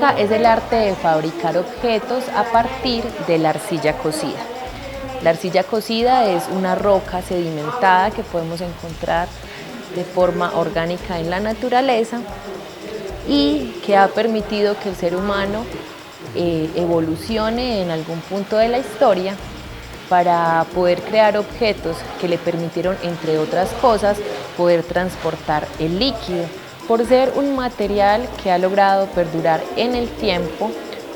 cerámica es el arte de fabricar objetos a partir de la arcilla cocida. La arcilla cocida es una roca sedimentada que podemos encontrar de forma orgánica en la naturaleza y que ha permitido que el ser humano evolucione en algún punto de la historia para poder crear objetos que le permitieron, entre otras cosas, poder transportar el líquido. Por ser un material que ha logrado perdurar en el tiempo,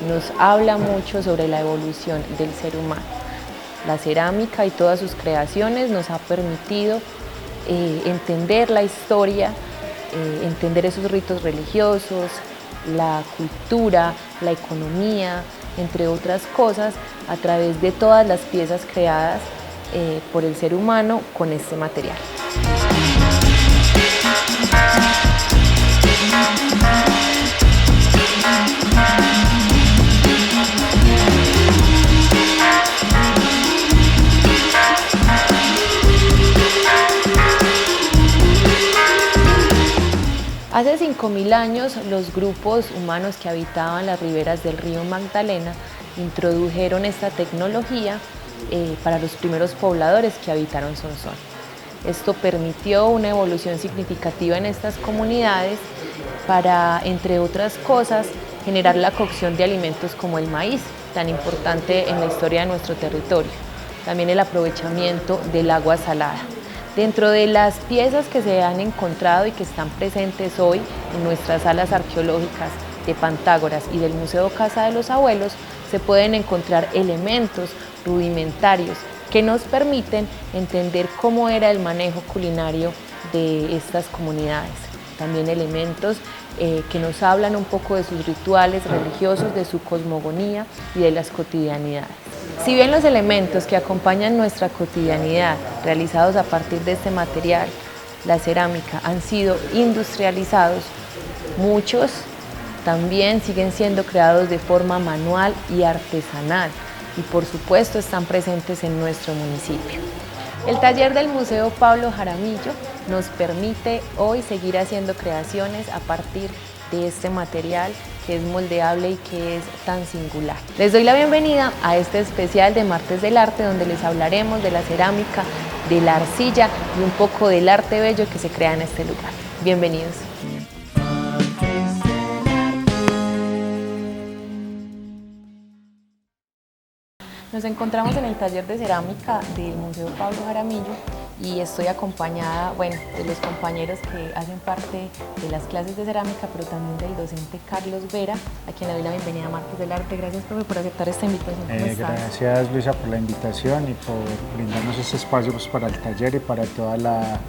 nos habla mucho sobre la evolución del ser humano. La cerámica y todas sus creaciones nos ha permitido entender la historia, entender esos ritos religiosos, la cultura, la economía, entre otras cosas, a través de todas las piezas creadas por el ser humano con este material. Hace 5000 años, los grupos humanos que habitaban las riberas del río Magdalena introdujeron esta tecnología para los primeros pobladores que habitaron Sonsón. Esto permitió una evolución significativa en estas comunidades para, entre otras cosas, generar la cocción de alimentos como el maíz, tan importante en la historia de nuestro territorio. También el aprovechamiento del agua salada. Dentro de las piezas que se han encontrado y que están presentes hoy en nuestras salas arqueológicas de Pantágoras y del Museo Casa de los Abuelos, se pueden encontrar elementos rudimentarios que nos permiten entender cómo era el manejo culinario de estas comunidades. También elementos que nos hablan un poco de sus rituales religiosos, de su cosmogonía y de las cotidianidades. Si bien los elementos que acompañan nuestra cotidianidad, realizados a partir de este material, la cerámica, han sido industrializados, muchos también siguen siendo creados de forma manual y artesanal y por supuesto están presentes en nuestro municipio. El taller del Museo Pablo Jaramillo nos permite hoy seguir haciendo creaciones a partir de este material que es moldeable y que es tan singular. Les doy la bienvenida a este especial de Martes del Arte, donde les hablaremos de la cerámica, de la arcilla y un poco del arte bello que se crea en este lugar. Bienvenidos. Nos encontramos en el taller de cerámica del Museo Pablo Jaramillo y estoy acompañada, de los compañeros que hacen parte de las clases de cerámica, pero también del docente Carlos Vera, a quien le doy la bienvenida a Martes del Arte. Gracias, profe, por aceptar esta invitación. Gracias, Luisa, por la invitación y por brindarnos este espacio para el taller y para toda la,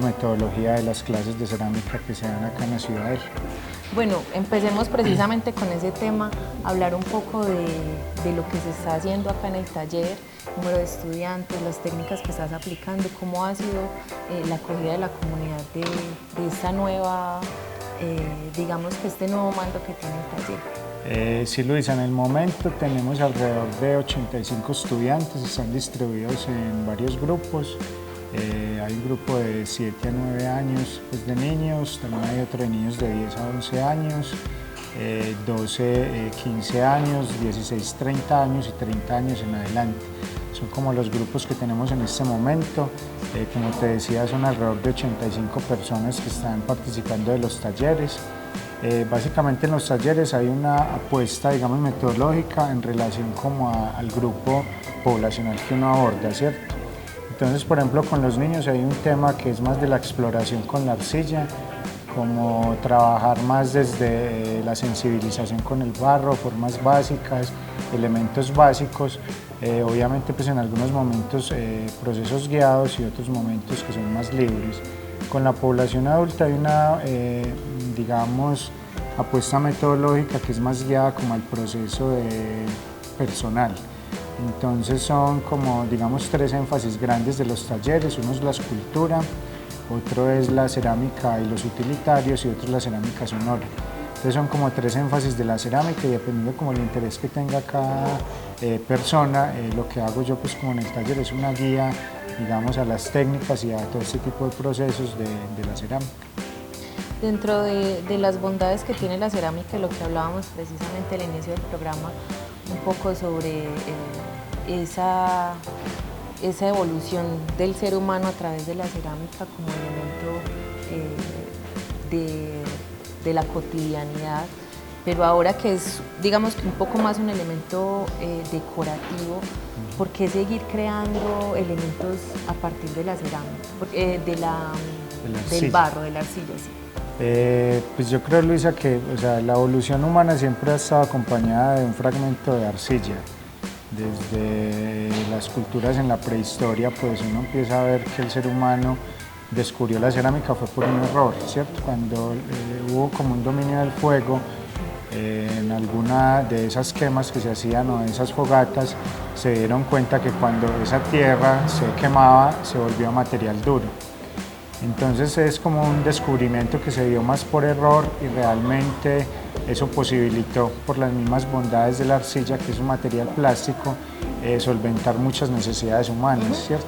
metodología de las clases de cerámica que se dan acá en la ciudad. Bueno, empecemos precisamente con ese tema, hablar un poco de lo que se está haciendo acá en el taller, número de estudiantes, las técnicas que estás aplicando, cómo ha sido la acogida de la comunidad de esta nueva, este nuevo mando que tiene el taller. Sí, Luisa, en el momento tenemos alrededor de 85 estudiantes, están distribuidos en varios grupos. Hay un grupo de 7 a 9 años de niños, también hay otro de niños de 10 a 11 años, 12, 15 años, 16, 30 años y 30 años en adelante. Son como los grupos que tenemos en este momento. Como te decía, son alrededor de 85 personas que están participando de los talleres. Básicamente en los talleres hay una apuesta, metodológica en relación al grupo poblacional que uno aborda, ¿cierto? Entonces, por ejemplo, con los niños hay un tema que es más de la exploración con la arcilla, como trabajar más desde la sensibilización con el barro, formas básicas, elementos básicos, obviamente pues en algunos momentos procesos guiados y otros momentos que son más libres. Con la población adulta hay una, apuesta metodológica que es más guiada como al proceso personal. Entonces son como, 3 énfasis grandes de los talleres. Uno es la escultura, otro es la cerámica y los utilitarios y otro es la cerámica sonora. Entonces son como 3 énfasis de la cerámica y dependiendo como el interés que tenga cada persona, lo que hago yo pues como en el taller es una guía, a las técnicas y a todo este tipo de procesos de la cerámica. Dentro de las bondades que tiene la cerámica, lo que hablábamos precisamente al inicio del programa, un poco sobre esa evolución del ser humano a través de la cerámica como elemento de la cotidianidad, pero ahora que es, digamos, que un poco más un elemento decorativo, ¿por qué seguir creando elementos a partir de la cerámica, del barro, de la arcilla? Sí. Pues yo creo, Luisa, que la evolución humana siempre ha estado acompañada de un fragmento de arcilla. Desde las culturas en la prehistoria, pues uno empieza a ver que el ser humano descubrió la cerámica fue por un error, ¿cierto? Cuando hubo como un dominio del fuego, en alguna de esas quemas que se hacían o de esas fogatas, se dieron cuenta que cuando esa tierra se quemaba, se volvía material duro. Entonces es como un descubrimiento que se dio más por error y realmente eso posibilitó, por las mismas bondades de la arcilla, que es un material plástico, solventar muchas necesidades humanas, ¿cierto?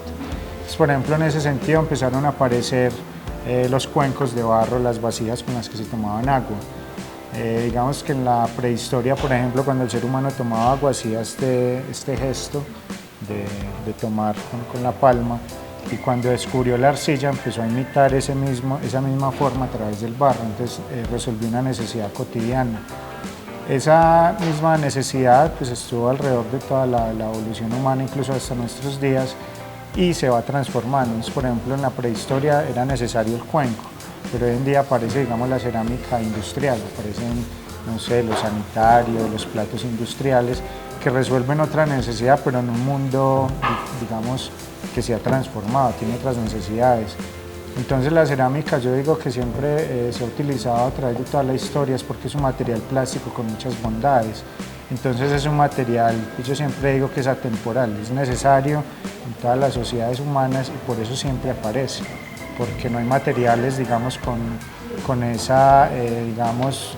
Entonces, por ejemplo, en ese sentido empezaron a aparecer los cuencos de barro, las vasijas con las que se tomaban agua. Digamos que en la prehistoria, por ejemplo, cuando el ser humano tomaba agua, hacía este gesto de tomar con la palma, y cuando descubrió la arcilla empezó a imitar esa misma forma a través del barro, entonces resolvió una necesidad cotidiana. Esa misma necesidad pues estuvo alrededor de toda la evolución humana, incluso hasta nuestros días, y se va transformando. Entonces, por ejemplo, en la prehistoria era necesario el cuenco, pero hoy en día aparece, digamos, la cerámica industrial, aparecen, no sé, los sanitarios, los platos industriales, que resuelven otra necesidad, pero en un mundo, digamos, que se ha transformado, tiene otras necesidades. Entonces la cerámica, yo digo que siempre se ha utilizado a través de toda la historia, es porque es un material plástico con muchas bondades. Entonces es un material, yo siempre digo que es atemporal, es necesario en todas las sociedades humanas y por eso siempre aparece, porque no hay materiales, digamos, con esa, digamos,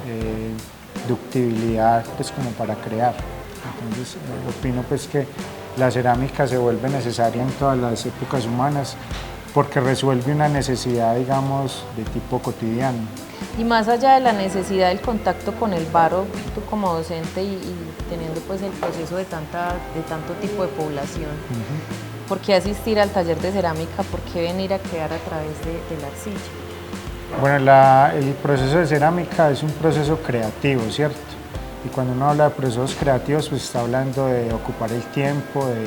ductibilidad, pues, como para crear. Entonces opino pues que la cerámica se vuelve necesaria en todas las épocas humanas porque resuelve una necesidad, digamos, de tipo cotidiano. Y más allá de la necesidad del contacto con el barro, tú como docente y teniendo pues el proceso de tanto tipo de población, ¿por qué asistir al taller de cerámica? ¿Por qué venir a crear a través de la arcilla? Bueno, el proceso de cerámica es un proceso creativo, ¿cierto? Y cuando uno habla de procesos creativos, pues está hablando de ocupar el tiempo, de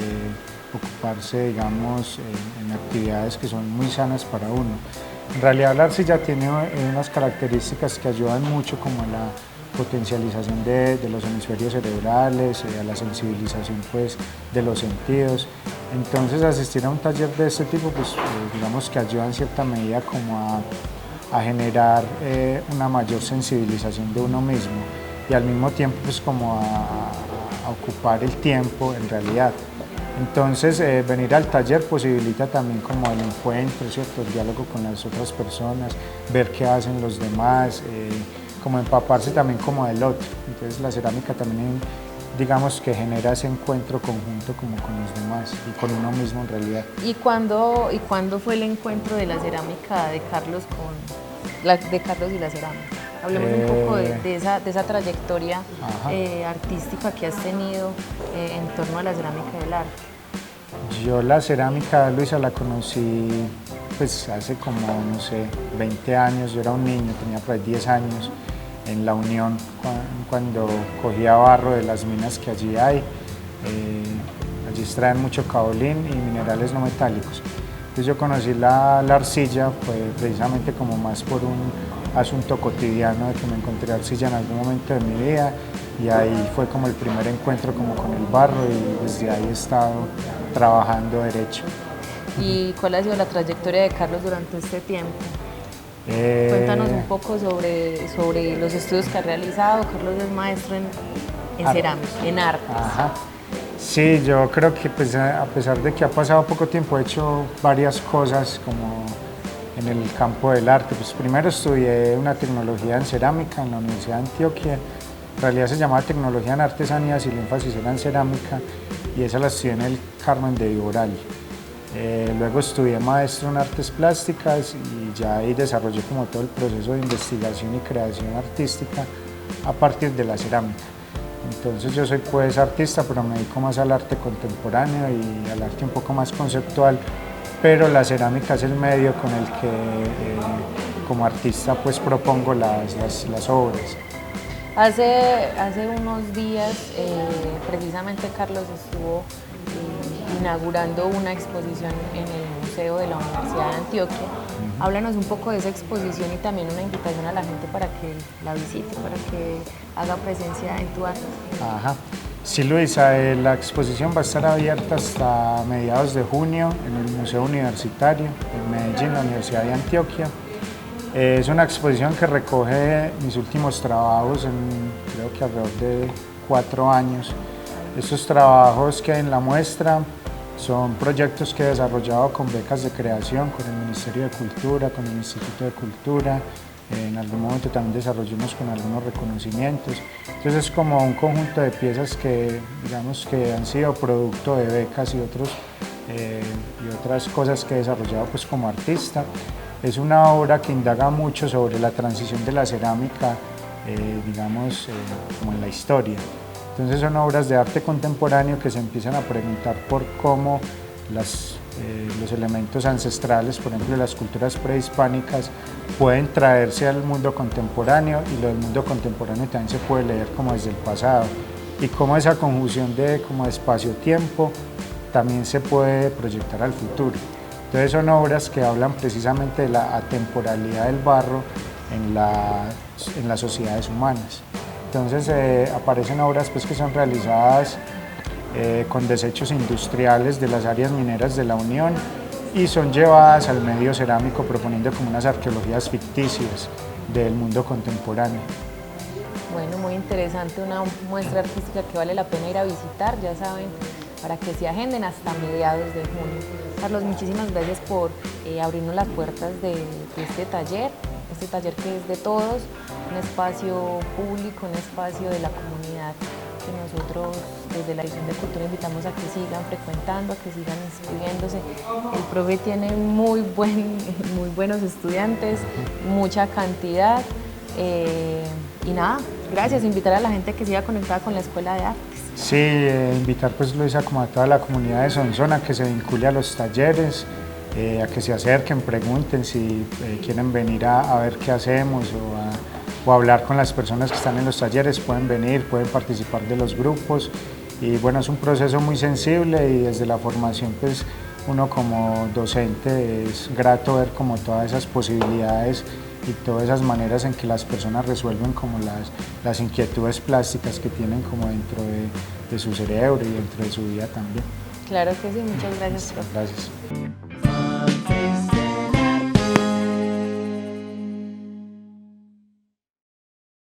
ocuparse, digamos, en actividades que son muy sanas para uno. En realidad la arcilla tiene unas características que ayudan mucho, como a la potencialización de los hemisferios cerebrales, a la sensibilización pues, de los sentidos. Entonces asistir a un taller de este tipo, pues digamos que ayuda en cierta medida como a generar una mayor sensibilización de uno mismo y al mismo tiempo pues como a ocupar el tiempo en realidad. Entonces venir al taller posibilita también como el encuentro, ¿cierto? El diálogo con las otras personas, ver qué hacen los demás, como empaparse también como del otro. Entonces la cerámica también digamos que genera ese encuentro conjunto como con los demás y con uno mismo en realidad. ¿Y cuándo fue el encuentro de la cerámica de Carlos y la cerámica? Hablemos un poco de esa trayectoria artística que has tenido en torno a la cerámica del arte. Yo la cerámica, Luisa, la conocí pues hace como, no sé, 20 años. Yo era un niño, tenía por ahí 10 años, en La Unión, cuando cogía barro de las minas que allí hay. Allí extraen mucho caolín y minerales no metálicos. Entonces yo conocí la arcilla pues, precisamente como más por un asunto cotidiano de que me encontré arcilla en algún momento de mi vida y ahí fue como el primer encuentro como con el barro y desde ahí he estado trabajando derecho. ¿Y cuál ha sido la trayectoria de Carlos durante este tiempo? Cuéntanos un poco sobre los estudios que ha realizado. Carlos es maestro en cerámica, en artes. Ajá. Sí, yo creo que pues, a pesar de que ha pasado poco tiempo, he hecho varias cosas como en el campo del arte. Pues primero estudié una tecnología en cerámica en la Universidad de Antioquia. En realidad se llamaba Tecnología en Artesanías y el énfasis era en cerámica y esa la estudié en el Carmen de Viboral. Luego estudié maestro en artes plásticas y ya ahí desarrollé como todo el proceso de investigación y creación artística a partir de la cerámica. Entonces yo soy pues artista, pero me dedico más al arte contemporáneo y al arte un poco más conceptual, pero la cerámica es el medio con el que como artista pues propongo las obras. Hace unos días precisamente Carlos estuvo inaugurando una exposición en el Museo de la Universidad de Antioquia. Háblanos un poco de esa exposición y también una invitación a la gente para que la visite, para que haga presencia en tu arte. Ajá. Sí, Luisa, la exposición va a estar abierta hasta mediados de junio en el Museo Universitario en Medellín, la Universidad de Antioquia. Es una exposición que recoge mis últimos trabajos en creo que alrededor de 4 años. Estos trabajos que hay en la muestra son proyectos que he desarrollado con becas de creación, con el Ministerio de Cultura, con el Instituto de Cultura. En algún momento también desarrollamos con algunos reconocimientos. Entonces es como un conjunto de piezas que, digamos, que han sido producto de becas y otras cosas que he desarrollado pues, como artista. Es una obra que indaga mucho sobre la transición de la cerámica, digamos, como en la historia. Entonces son obras de arte contemporáneo que se empiezan a preguntar por cómo los elementos ancestrales, por ejemplo las culturas prehispánicas, pueden traerse al mundo contemporáneo y lo del mundo contemporáneo también se puede leer como desde el pasado y cómo esa conjunción de como espacio-tiempo también se puede proyectar al futuro. Entonces son obras que hablan precisamente de la atemporalidad del barro en las sociedades humanas. Entonces aparecen obras pues, que son realizadas con desechos industriales de las áreas mineras de la Unión y son llevadas al medio cerámico proponiendo como unas arqueologías ficticias del mundo contemporáneo. Bueno, muy interesante, una muestra artística que vale la pena ir a visitar, ya saben, para que se agenden hasta mediados de junio. Carlos, muchísimas gracias por abrirnos las puertas de este taller que es de todos, un espacio público, un espacio de la comunidad que nosotros desde la Dirección de Cultura invitamos a que sigan frecuentando, a que sigan inscribiéndose. El profe tiene muy buenos estudiantes, mucha cantidad y nada, gracias, invitar a la gente a que siga conectada con la Escuela de Artes. Sí, invitar pues Luisa como a toda la comunidad de Sonsón a que se vincule a los talleres, a que se acerquen, pregunten si quieren venir a ver qué hacemos o hablar con las personas que están en los talleres, pueden venir, pueden participar de los grupos y bueno, es un proceso muy sensible y desde la formación pues uno como docente es grato ver como todas esas posibilidades y todas esas maneras en que las personas resuelven como las inquietudes plásticas que tienen como dentro de su cerebro y dentro de su vida también. Claro que sí, muchas gracias, profe. Gracias.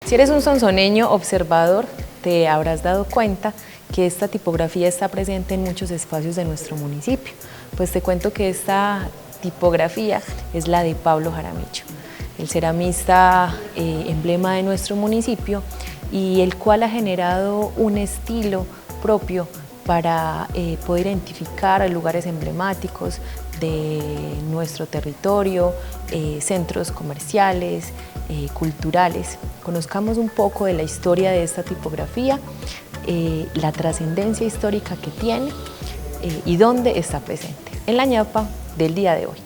Si eres un sonsoneño observador, te habrás dado cuenta que esta tipografía está presente en muchos espacios de nuestro municipio. Pues te cuento que esta tipografía es la de Pablo Jaramillo, el ceramista emblema de nuestro municipio y el cual ha generado un estilo propio para poder identificar lugares emblemáticos de nuestro territorio, centros comerciales, culturales. Conozcamos un poco de la historia de esta tipografía, la trascendencia histórica que tiene y dónde está presente en la ñapa del día de hoy.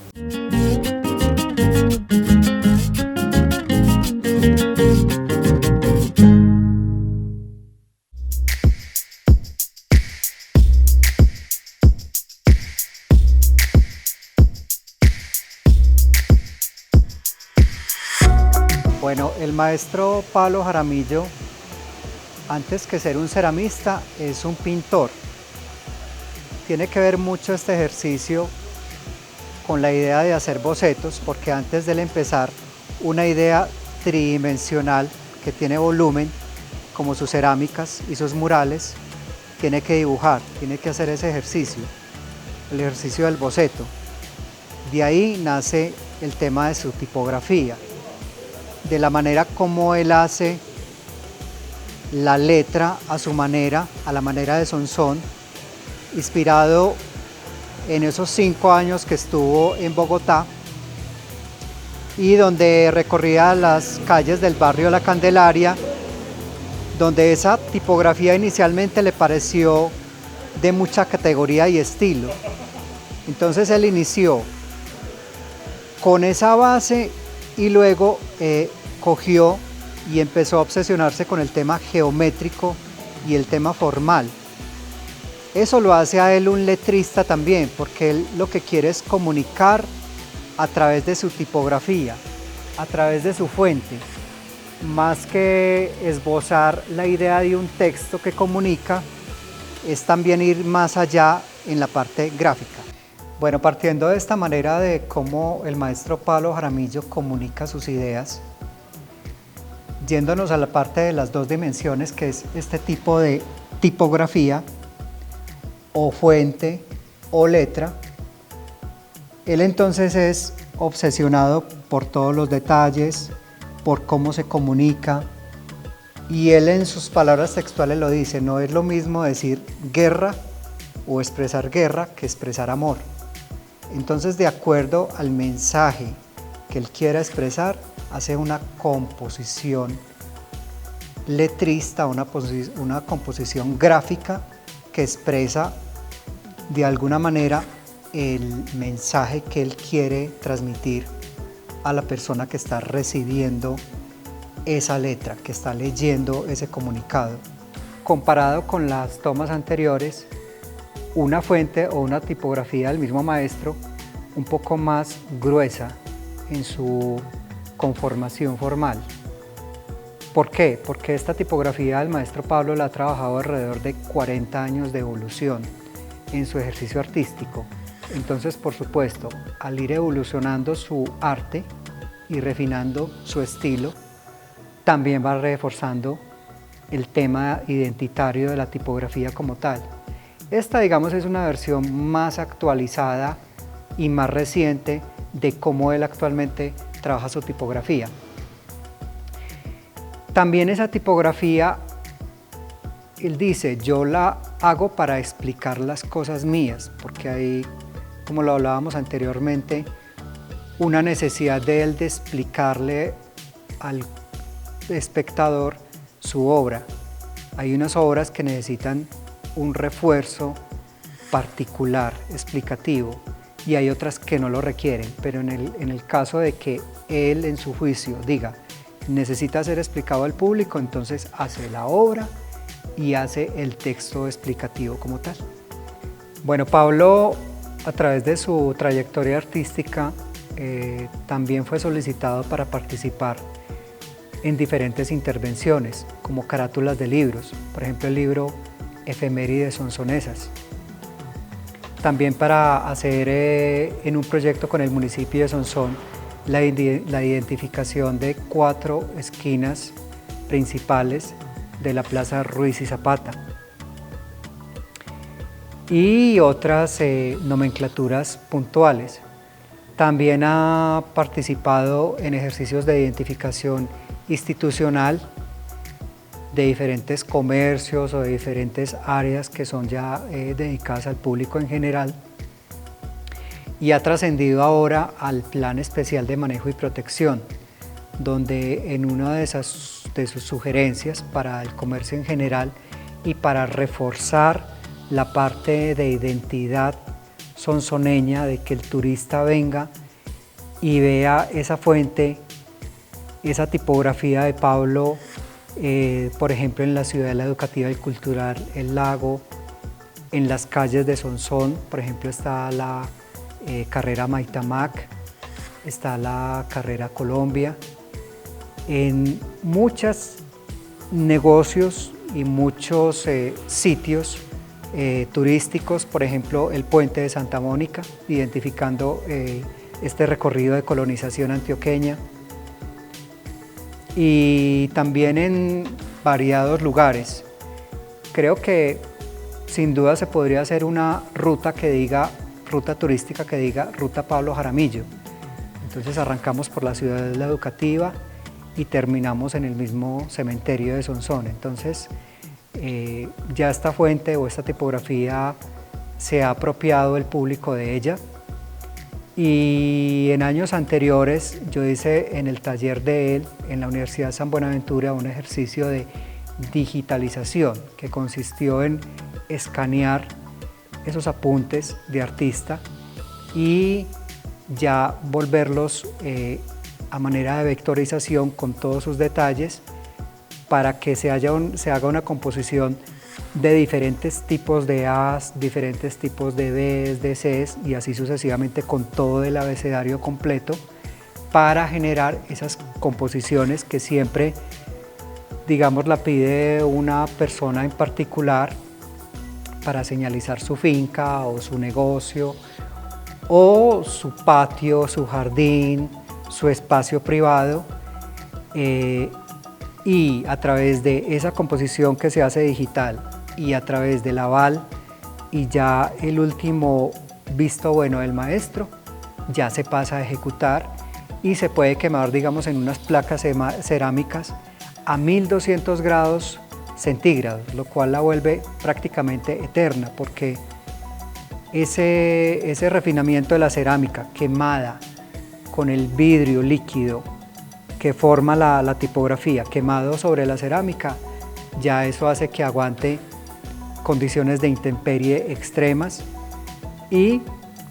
Bueno, el maestro Pablo Jaramillo, antes que ser un ceramista, es un pintor. Tiene que ver mucho este ejercicio con la idea de hacer bocetos, porque antes de él empezar una idea tridimensional que tiene volumen, como sus cerámicas y sus murales, tiene que dibujar, tiene que hacer ese ejercicio, el ejercicio del boceto. De ahí nace el tema de su tipografía, de la manera como él hace la letra a su manera, a la manera de Sonsón, inspirado en esos 5 años que estuvo en Bogotá y donde recorría las calles del barrio La Candelaria, donde esa tipografía inicialmente le pareció de mucha categoría y estilo. Entonces él inició con esa base y luego cogió y empezó a obsesionarse con el tema geométrico y el tema formal. Eso lo hace a él un letrista también, porque él lo que quiere es comunicar a través de su tipografía, a través de su fuente, más que esbozar la idea de un texto que comunica, es también ir más allá en la parte gráfica. Bueno, partiendo de esta manera de cómo el maestro Pablo Jaramillo comunica sus ideas, yéndonos a la parte de las 2 dimensiones, que es este tipo de tipografía, o fuente, o letra, él entonces es obsesionado por todos los detalles, por cómo se comunica, y él en sus palabras textuales lo dice: no es lo mismo decir guerra o expresar guerra que expresar amor. Entonces, de acuerdo al mensaje que él quiera expresar, hace una composición letrista, una composición gráfica que expresa de alguna manera el mensaje que él quiere transmitir a la persona que está recibiendo esa letra, que está leyendo ese comunicado. Comparado con las tomas anteriores, una fuente o una tipografía del mismo maestro un poco más gruesa en su conformación formal. ¿Por qué? Porque esta tipografía del maestro Pablo la ha trabajado alrededor de 40 años de evolución en su ejercicio artístico. Entonces, por supuesto, al ir evolucionando su arte y refinando su estilo, también va reforzando el tema identitario de la tipografía como tal. Esta, digamos, es una versión más actualizada y más reciente de cómo él actualmente trabaja su tipografía. También esa tipografía, él dice: yo la hago para explicar las cosas mías, porque hay, como lo hablábamos anteriormente, una necesidad de él de explicarle al espectador su obra. Hay unas obras que necesitan un refuerzo particular, explicativo, y hay otras que no lo requieren, pero en el caso de que él en su juicio diga necesita ser explicado al público, entonces hace la obra y hace el texto explicativo como tal. Bueno, Pablo, a través de su trayectoria artística, también fue solicitado para participar en diferentes intervenciones, como carátulas de libros, por ejemplo el libro Efemérides Sonsonesas. También para hacer en un proyecto con el municipio de Sonsón la identificación de 4 esquinas principales de la Plaza Ruiz y Zapata y otras nomenclaturas puntuales. También ha participado en ejercicios de identificación institucional de diferentes comercios o de diferentes áreas que son ya dedicadas al público en general, y ha trascendido ahora al Plan Especial de Manejo y Protección, donde en una de sus sugerencias para el comercio en general y para reforzar la parte de identidad sonsoneña, de que el turista venga y vea esa fuente, esa tipografía de Pablo, por ejemplo en la Ciudadela Educativa y Cultural El Lago, en las calles de Sonsón, por ejemplo está la carrera Maitamac, está la carrera Colombia, en muchos negocios y muchos sitios turísticos, por ejemplo el Puente de Santa Mónica, identificando este recorrido de colonización antioqueña, y también en variados lugares. Creo que sin duda se podría hacer una ruta que diga, ruta turística que diga Ruta Pablo Jaramillo. Entonces arrancamos por la Ciudadela Educativa y terminamos en el mismo cementerio de Sonsón. Entonces ya esta fuente o esta tipografía se ha apropiado el público de ella. Y en años anteriores yo hice en el taller de él, en la Universidad San Buenaventura, un ejercicio de digitalización que consistió en escanear esos apuntes de artista y ya volverlos a manera de vectorización con todos sus detalles para que se haga una composición de diferentes tipos de A's, diferentes tipos de B's, de C's y así sucesivamente con todo el abecedario completo para generar esas composiciones que siempre, digamos, la pide una persona en particular para señalizar su finca o su negocio o su patio, su jardín, su espacio privado y a través de esa composición que se hace digital y a través del aval y ya el último visto bueno del maestro, ya se pasa a ejecutar y se puede quemar, digamos, en unas placas cerámicas a 1200 grados centígrados, lo cual la vuelve prácticamente eterna porque ese refinamiento de la cerámica quemada con el vidrio líquido que forma la tipografía quemado sobre la cerámica, ya eso hace que aguante condiciones de intemperie extremas y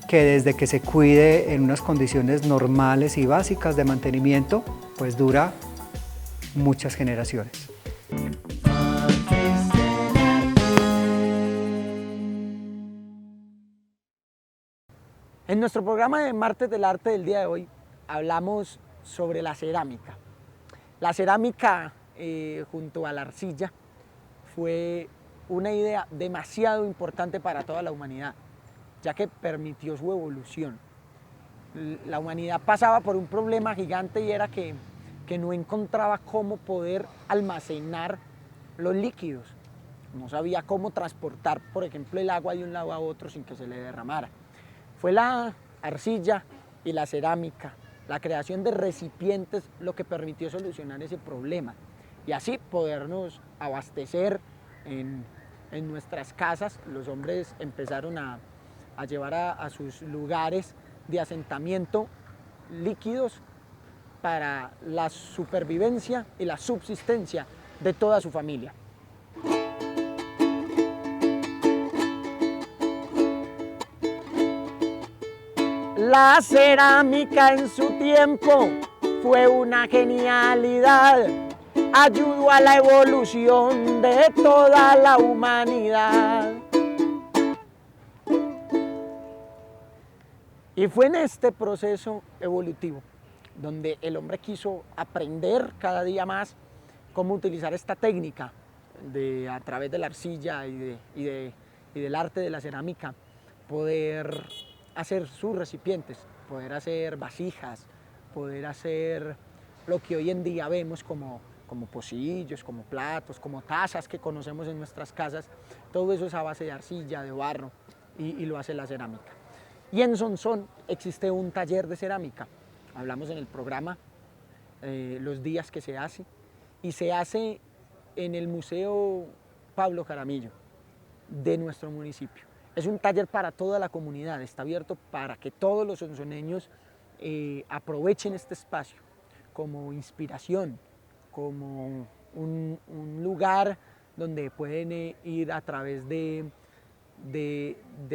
que desde que se cuide en unas condiciones normales y básicas de mantenimiento, pues dura muchas generaciones. En nuestro programa de Martes del Arte del día de hoy hablamos sobre la cerámica. La cerámica junto a la arcilla fue una idea demasiado importante para toda la humanidad, ya que permitió su evolución. La humanidad pasaba por un problema gigante y era que no encontraba cómo poder almacenar los líquidos. No sabía cómo transportar, por ejemplo, el agua de un lado a otro sin que se le derramara. Fue la arcilla y la cerámica, la creación de recipientes, lo que permitió solucionar ese problema y así podernos abastecer en nuestras casas. Los hombres empezaron a llevar a sus lugares de asentamiento líquidos para la supervivencia y la subsistencia de toda su familia. La cerámica en su tiempo fue una genialidad, ayudó a la evolución de toda la humanidad. Y fue en este proceso evolutivo donde el hombre quiso aprender cada día más cómo utilizar esta técnica a través de la arcilla y del arte de la cerámica, poder hacer sus recipientes, poder hacer vasijas, poder hacer lo que hoy en día vemos como pocillos, como platos, como tazas que conocemos en nuestras casas. Todo eso es a base de arcilla, de barro y lo hace la cerámica. Y en Sonsón existe un taller de cerámica. Hablamos en el programa los días que se hace y se hace en el Museo Pablo Jaramillo de nuestro municipio. Es un taller para toda la comunidad, está abierto para que todos los sonsoneños aprovechen este espacio como inspiración, como un lugar donde pueden ir a través de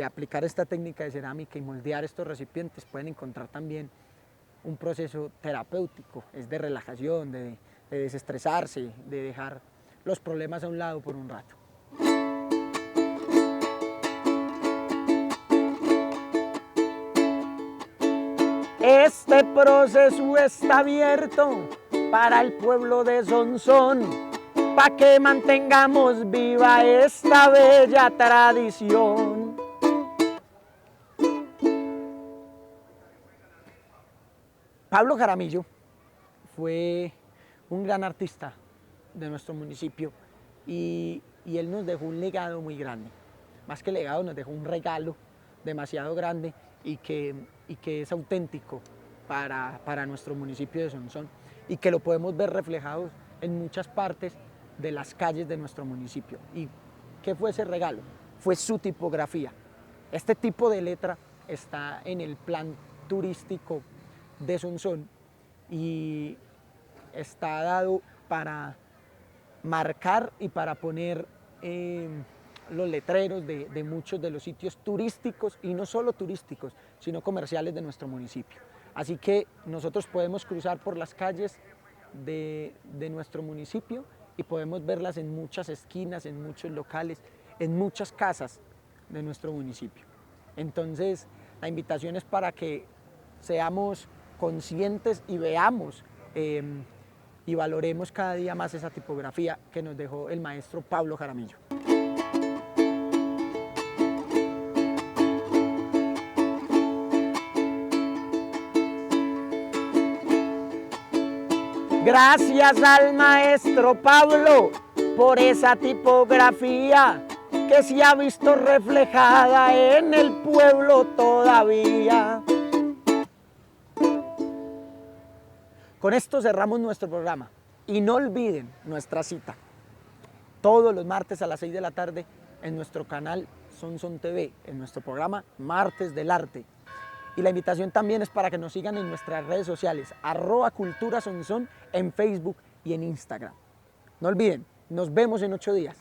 aplicar esta técnica de cerámica y moldear estos recipientes, pueden encontrar también un proceso terapéutico, es de relajación, de desestresarse, de dejar los problemas a un lado por un rato. Este proceso está abierto para el pueblo de Sonsón, para que mantengamos viva esta bella tradición. Pablo Jaramillo fue un gran artista de nuestro municipio y él nos dejó un legado muy grande. Más que legado, nos dejó un regalo demasiado grande y que es auténtico para nuestro municipio de Sonsón y que lo podemos ver reflejado en muchas partes de las calles de nuestro municipio. ¿Y qué fue ese regalo? Fue su tipografía. Este tipo de letra está en el plan turístico de Sonsón y está dado para marcar y para poner los letreros de muchos de los sitios turísticos, y no solo turísticos, sino comerciales de nuestro municipio. Así que nosotros podemos cruzar por las calles de nuestro municipio y podemos verlas en muchas esquinas, en muchos locales, en muchas casas de nuestro municipio. Entonces, la invitación es para que seamos conscientes y veamos y valoremos cada día más esa tipografía que nos dejó el maestro Pablo Jaramillo. Gracias al maestro Pablo por esa tipografía que se ha visto reflejada en el pueblo todavía. Con esto cerramos nuestro programa y no olviden nuestra cita todos los martes a las 6 de la tarde en nuestro canal Sonsón TV, en nuestro programa Martes del Arte. Y la invitación también es para que nos sigan en nuestras redes sociales, @culturasonsón en Facebook y en Instagram. No olviden, nos vemos en 8 días.